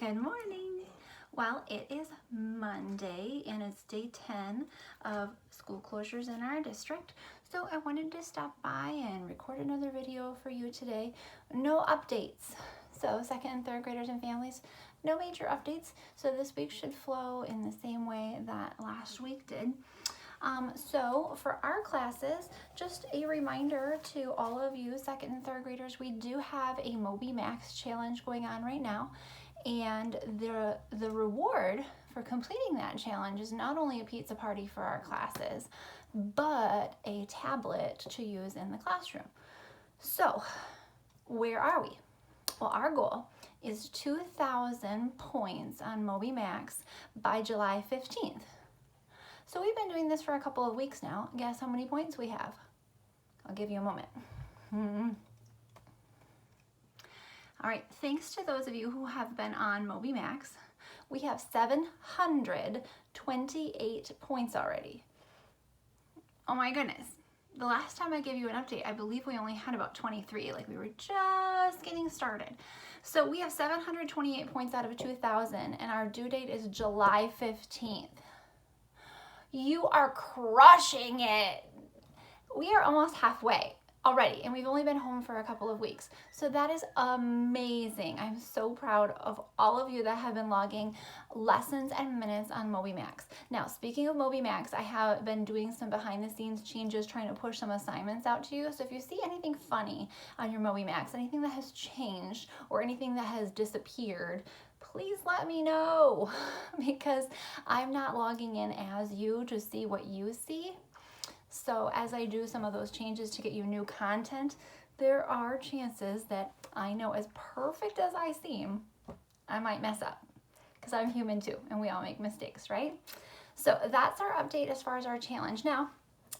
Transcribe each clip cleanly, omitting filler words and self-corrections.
Good morning. Well, it is Monday and it's day 10 of school closures in our district. So I wanted to stop by and record another video for you today. No updates. So second and third graders and families, no major updates. So this week should flow in the same way that last week did. So for our classes, just a reminder to all of you second and third graders, we do have a Moby Max challenge going on right now. And the reward for completing that challenge is not only a pizza party for our classes, but a tablet to use in the classroom. So where are we? Well, our goal is 2,000 points on Moby Max by July 15th. So we've been doing this for a couple of weeks now. Guess how many points we have? I'll give you a moment. All right, thanks to those of you who have been on Moby Max, we have 728 points already. Oh my goodness. The last time I gave you an update, I believe we only had about 23, like we were just getting started. So we have 728 points out of 2,000 and our due date is July 15th. You are crushing it. We are almost halfway already, and we've only been home for a couple of weeks. So that is amazing. I'm so proud of all of you that have been logging lessons and minutes on Moby Max. Now, speaking of Moby Max, I have been doing some behind the scenes changes, trying to push some assignments out to you. So if you see anything funny on your Moby Max, anything that has changed or anything that has disappeared, please let me know, because I'm not logging in as you to see what you see. So as I do some of those changes to get you new content, there are chances that I know, as perfect as I seem, I might mess up, because I'm human too and we all make mistakes, right? So that's our update as far as our challenge. Now,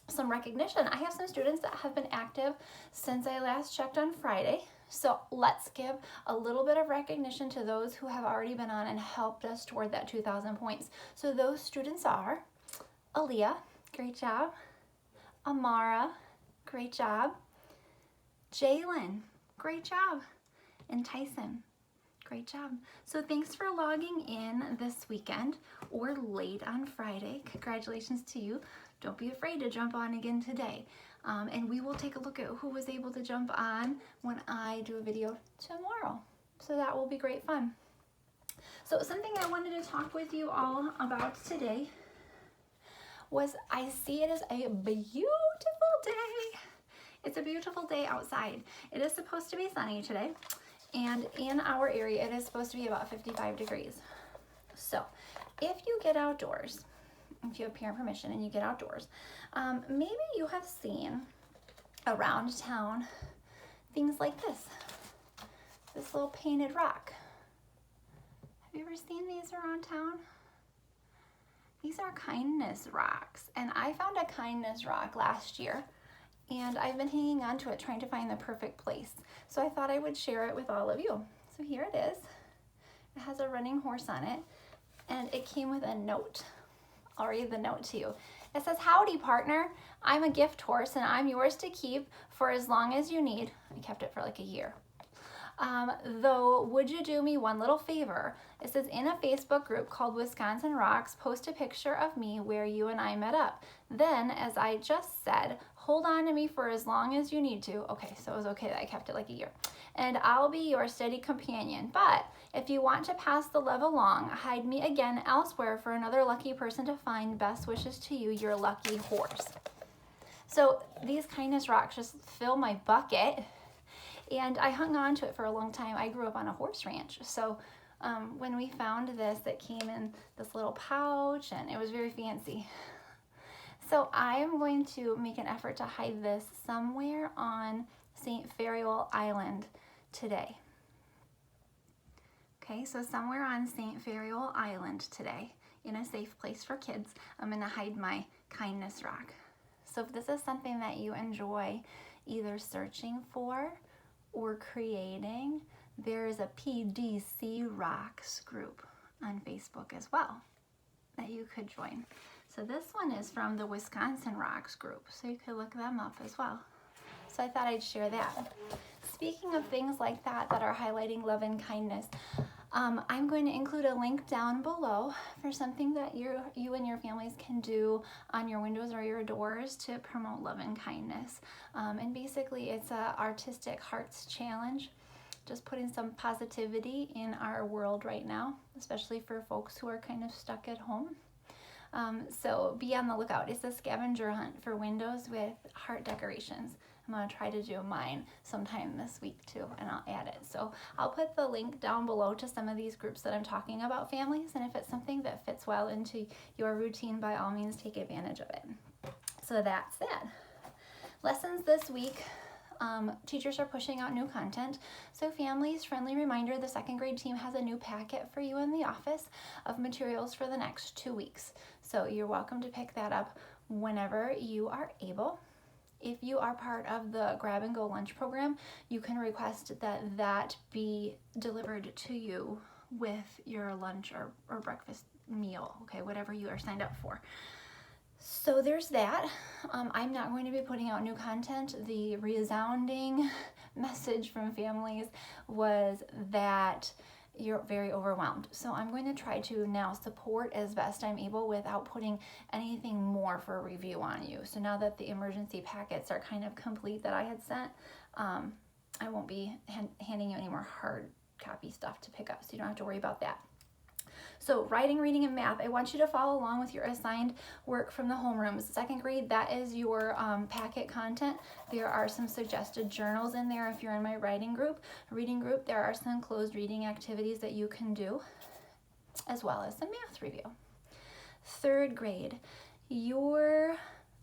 some recognition. I have some students that have been active since I last checked on Friday. So let's give a little bit of recognition to those who have already been on and helped us toward that 2,000 points. So those students are Aaliyah, great job. Amara, great job. Jalen, great job. And Tyson, great job. So thanks for logging in this weekend or late on Friday. Congratulations to you. Don't be afraid to jump on again today. And we will take a look at who was able to jump on when I do a video tomorrow. So that will be great fun. So something I wanted to talk with you all about today was, I see it as a beautiful day. It's a beautiful day outside. It is supposed to be sunny today, and in our area it is supposed to be about 55 degrees. So if you get outdoors, if you have parent permission and you get outdoors, maybe you have seen around town things like this little painted rock. Have you ever seen these around town? These are kindness rocks, and I found a kindness rock last year, and I've been hanging on to it, trying to find the perfect place. So I thought I would share it with all of you. So here it is. It has a running horse on it, and it came with a note. I'll read the note to you. It says, "Howdy, partner. I'm a gift horse, and I'm yours to keep for as long as you need." I kept it for like a year. Though, would you do me one little favor? It says, "In a Facebook group called Wisconsin Rocks, post a picture of me where you and I met up. Then, as I just said, hold on to me for as long as you need to." Okay, so it was okay that I kept it like a year. "And I'll be your steady companion. But if you want to pass the love along, hide me again elsewhere for another lucky person to find. Best wishes to you, your lucky horse." So these kindness rocks just fill my bucket. And I hung on to it for a long time. I grew up on a horse ranch. So when we found this, it came in this little pouch and it was very fancy. So I'm going to make an effort to hide this somewhere on St. Fariol Island today. Okay, so somewhere on St. Fariol Island today, in a safe place for kids, I'm going to hide my kindness rock. So if this is something that you enjoy either searching for or creating, there is a PDC Rocks group on Facebook as well that you could join. So this one is from the Wisconsin Rocks group, so you could look them up as well. So I thought I'd share that. Speaking of things like that that are highlighting love and kindness, I'm going to include a link down below for something that you and your families can do on your windows or your doors to promote love and kindness. And basically it's a artistic hearts challenge, just putting some positivity in our world right now, especially for folks who are kind of stuck at home. So be on the lookout. It's a scavenger hunt for windows with heart decorations. I'm going to try to do mine sometime this week too, and I'll add it. So I'll put the link down below to some of these groups that I'm talking about, families, and if it's something that fits well into your routine, by all means take advantage of it. So that's that. Lessons this week. Teachers are pushing out new content. So families, friendly reminder, the second grade team has a new packet for you in the office of materials for the next 2 weeks. So you're welcome to pick that up whenever you are able. If you are part of the Grab and Go lunch program, you can request that that be delivered to you with your lunch or breakfast meal, okay, whatever you are signed up for. So there's that. I'm not going to be putting out new content. The resounding message from families was that you're very overwhelmed. So I'm going to try to now support as best I'm able without putting anything more for review on you. So now that the emergency packets are kind of complete that I had sent, I won't be handing you any more hard copy stuff to pick up, so you don't have to worry about that. So writing, reading, and math, I want you to follow along with your assigned work from the homerooms. Second grade, that is your packet content. There are some suggested journals in there if you're in my writing group. Reading group, there are some closed reading activities that you can do, as well as some math review. Third grade, your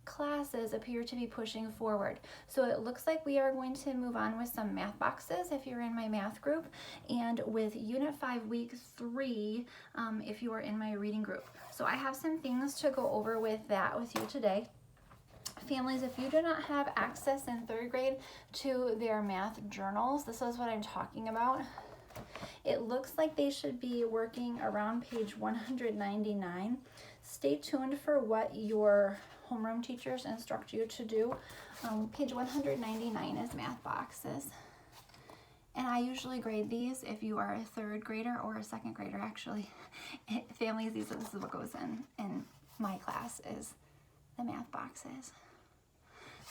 classes appear to be pushing forward. So it looks like we are going to move on with some math boxes if you're in my math group, and with Unit 5 Week 3 if you are in my reading group. So I have some things to go over with that with you today. Families, if you do not have access in third grade to their math journals, this is what I'm talking about. It looks like they should be working around page 199. Stay tuned for what your homeroom teachers instruct you to do. Page 199 is math boxes. And I usually grade these if you are a third grader or a second grader, actually. Families, this is what goes in my class, is the math boxes.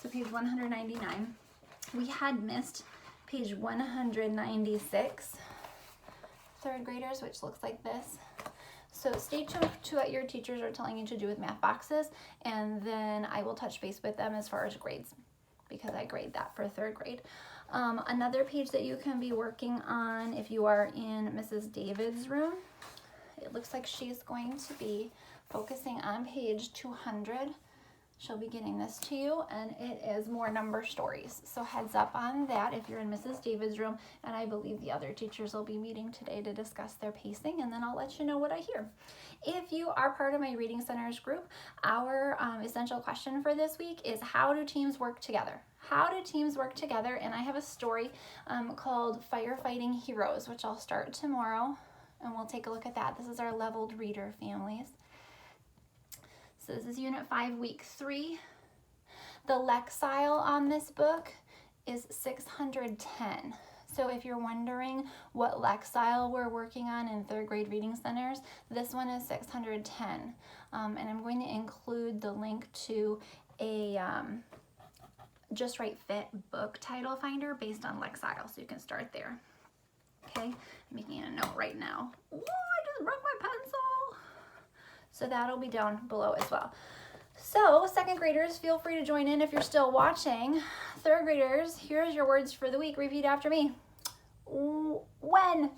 So page 199. We had missed page 196, third graders, which looks like this. So stay tuned to what your teachers are telling you to do with math boxes, and then I will touch base with them as far as grades, because I grade that for third grade. Another page that you can be working on if you are in Mrs. David's room, it looks like she's going to be focusing on page 200. She'll be getting this to you, and it is more number stories. So heads up on that if you're in Mrs. David's room, and I believe the other teachers will be meeting today to discuss their pacing, and then I'll let you know what I hear. If you are part of my Reading Centers group, our essential question for this week is, how do teams work together? How do teams work together? And I have a story called Firefighting Heroes, which I'll start tomorrow, and we'll take a look at that. This is our leveled reader, families. So this is Unit 5, Week 3. The Lexile on this book is 610. So if you're wondering what Lexile we're working on in third grade Reading Centers, this one is 610. And I'm going to include the link to a Just Right Fit book title finder based on Lexile, so you can start there. Okay, I'm making a note right now. Oh, I just broke my pencil. So that'll be down below as well. So second graders, feel free to join in if you're still watching. Third graders, here's your words for the week. Repeat after me. When,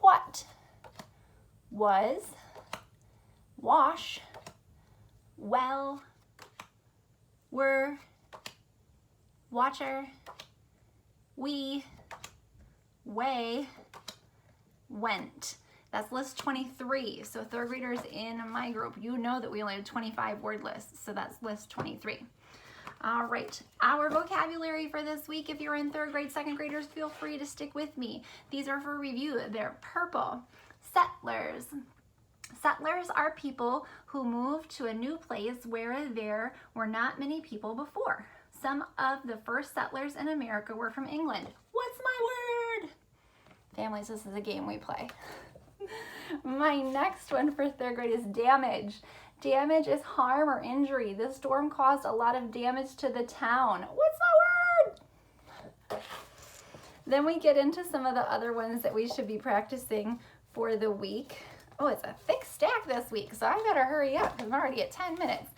what, was, wash, well, were, watcher, we, way, went. That's list 23. So third graders in my group, you know that we only have 25 word lists, so that's list 23. All right, our vocabulary for this week, if you're in third grade, second graders, feel free to stick with me. These are for review. They're purple. Settlers. Settlers are people who moved to a new place where there were not many people before. Some of the first settlers in America were from England. What's my word? Families, this is a game we play. My next one for third grade is damage. Damage is harm or injury. This storm caused a lot of damage to the town. What's my word? Then we get into some of the other ones that we should be practicing for the week. Oh, it's a thick stack this week, so I better hurry up because I'm already at 10 minutes.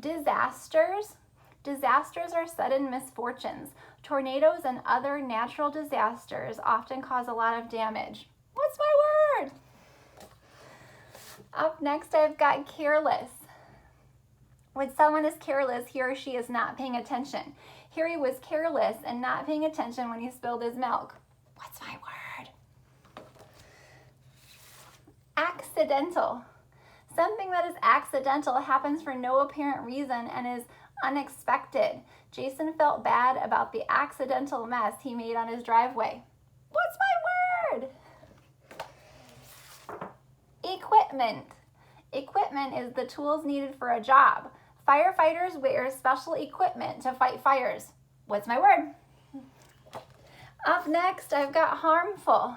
Disasters. Disasters are sudden misfortunes. Tornadoes and other natural disasters often cause a lot of damage. What's my word? Up next, I've got careless. When someone is careless, he or she is not paying attention. Harry was careless and not paying attention when he spilled his milk. What's my word? Accidental. Something that is accidental happens for no apparent reason and is unexpected. Jason felt bad about the accidental mess he made on his driveway. What's my word? Equipment. Equipment is the tools needed for a job. Firefighters wear special equipment to fight fires. What's my word? Up next, I've got harmful.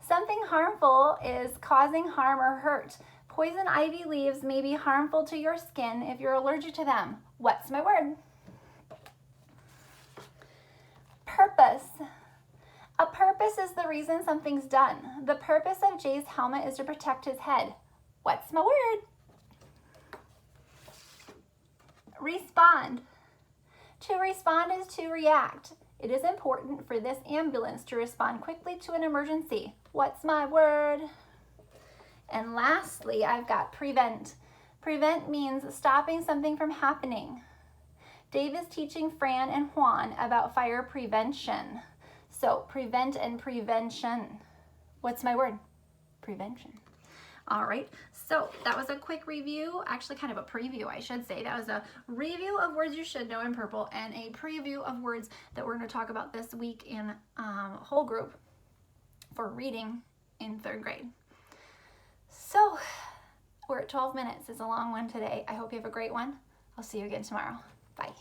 Something harmful is causing harm or hurt. Poison ivy leaves may be harmful to your skin if you're allergic to them. What's my word? Purpose. A purpose is the reason something's done. The purpose of Jay's helmet is to protect his head. What's my word? Respond. To respond is to react. It is important for this ambulance to respond quickly to an emergency. What's my word? And lastly, I've got prevent. Prevent means stopping something from happening. Dave is teaching Fran and Juan about fire prevention. So prevent and prevention. What's my word? Prevention. All right, so that was a quick review, actually kind of a preview, I should say. That was a review of words you should know in purple and a preview of words that we're going to talk about this week in whole group for reading in third grade. So we're at 12 minutes. It's a long one today. I hope you have a great one. I'll see you again tomorrow. Bye.